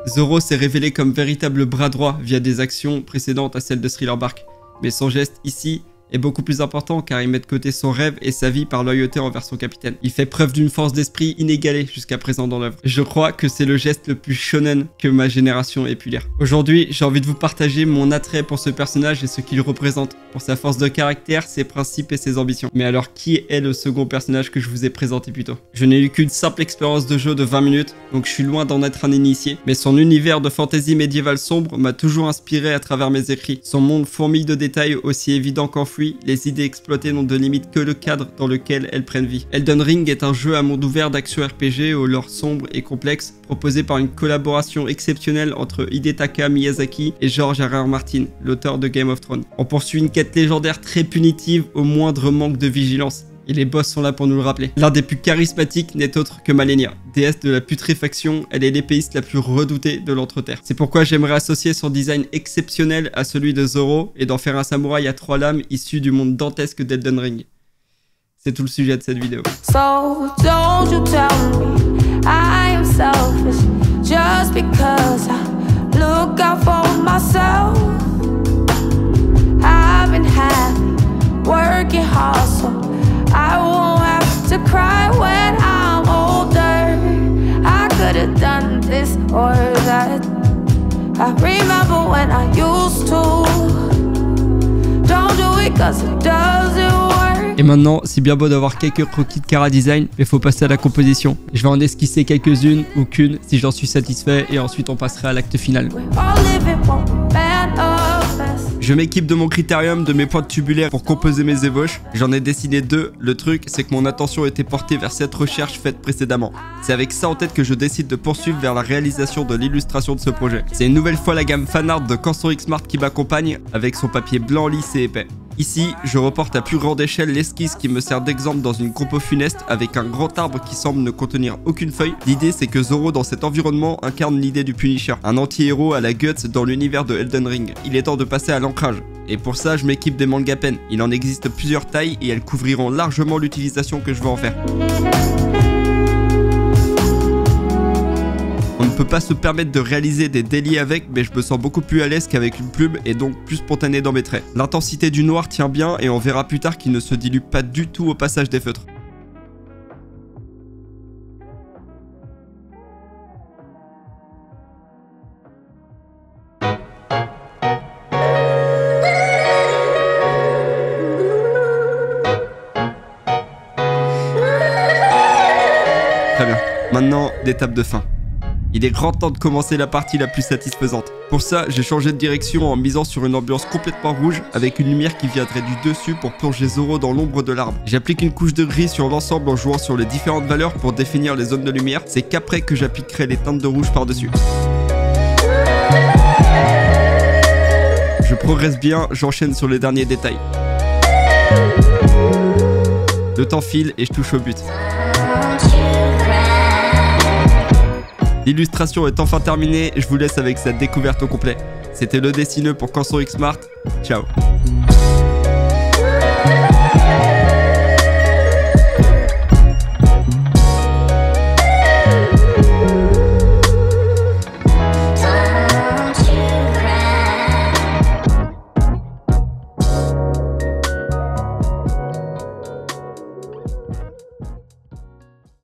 Zoro s'est révélé comme véritable bras droit via des actions précédentes à celles de Thriller Bark. Mais son geste ici est beaucoup plus important car il met de côté son rêve et sa vie par loyauté envers son capitaine. Il fait preuve d'une force d'esprit inégalée jusqu'à présent dans l'œuvre. Je crois que c'est le geste le plus shonen que ma génération ait pu lire. Aujourd'hui, j'ai envie de vous partager mon attrait pour ce personnage et ce qu'il représente, pour sa force de caractère, ses principes et ses ambitions. Mais alors, qui est le second personnage que je vous ai présenté plus tôt? Je n'ai eu qu'une simple expérience de jeu de 20 minutes, donc je suis loin d'en être un initié, mais son univers de fantasy médiévale sombre m'a toujours inspiré à travers mes écrits. Son monde fourmille de détails aussi évidents qu'enfouis, les idées exploitées n'ont de limite que le cadre dans lequel elles prennent vie. Elden Ring est un jeu à monde ouvert d'action RPG au lore sombre et complexe, proposé par une collaboration exceptionnelle entre Hidetaka Miyazaki et George R.R. Martin, l'auteur de Game of Thrones. On poursuit une quête légendaire très punitive au moindre manque de vigilance. Et les boss sont là pour nous le rappeler. L'un des plus charismatiques n'est autre que Malenia. Déesse de la putréfaction, elle est l'épéiste la plus redoutée de l'Entreterre. C'est pourquoi j'aimerais associer son design exceptionnel à celui de Zoro et d'en faire un samouraï à 3 lames issu du monde dantesque d'Elden Ring. C'est tout le sujet de cette vidéo. So don't you tell me I am selfish just because I look out for myself. I've been happy, working hard so I won't have to cry when I'm older. I could have done this or that. I remember when I used to. Don't do it cause it doesn't work. Et maintenant, c'est bien beau d'avoir quelques croquis de Chara Design, mais faut passer à la composition. Je vais en esquisser quelques-unes ou qu'une si j'en suis satisfait et ensuite on passera à l'acte final. Je m'équipe de mon critérium, de mes points tubulaires pour composer mes ébauches. J'en ai dessiné 2. Le truc, c'est que mon attention était portée vers cette recherche faite précédemment. C'est avec ça en tête que je décide de poursuivre vers la réalisation de l'illustration de ce projet. C'est une nouvelle fois la gamme fanart de Canson X-Mart qui m'accompagne, avec son papier blanc lisse et épais. Ici, je reporte à plus grande échelle l'esquisse qui me sert d'exemple dans une compo funeste avec un grand arbre qui semble ne contenir aucune feuille. L'idée, c'est que Zoro dans cet environnement incarne l'idée du Punisher, un anti-héros à la Guts dans l'univers de Elden Ring. Il est temps de passer à l'ancrage. Et pour ça, je m'équipe des manga pen. Il en existe plusieurs tailles et elles couvriront largement l'utilisation que je veux en faire. On ne peut pas se permettre de réaliser des délits avec, mais je me sens beaucoup plus à l'aise qu'avec une plume et donc plus spontané dans mes traits. L'intensité du noir tient bien et on verra plus tard qu'il ne se dilue pas du tout au passage des feutres. Très bien. Maintenant, l'étape de fin. Il est grand temps de commencer la partie la plus satisfaisante. Pour ça, j'ai changé de direction en misant sur une ambiance complètement rouge avec une lumière qui viendrait du dessus pour plonger Zoro dans l'ombre de l'arbre. J'applique une couche de gris sur l'ensemble en jouant sur les différentes valeurs pour définir les zones de lumière. C'est qu'après que j'appliquerai les teintes de rouge par-dessus. Je progresse bien, j'enchaîne sur les derniers détails. Le temps file et je touche au but. L'illustration est enfin terminée et je vous laisse avec cette découverte au complet. C'était le dessineux pour Canson X-Mart. Ciao.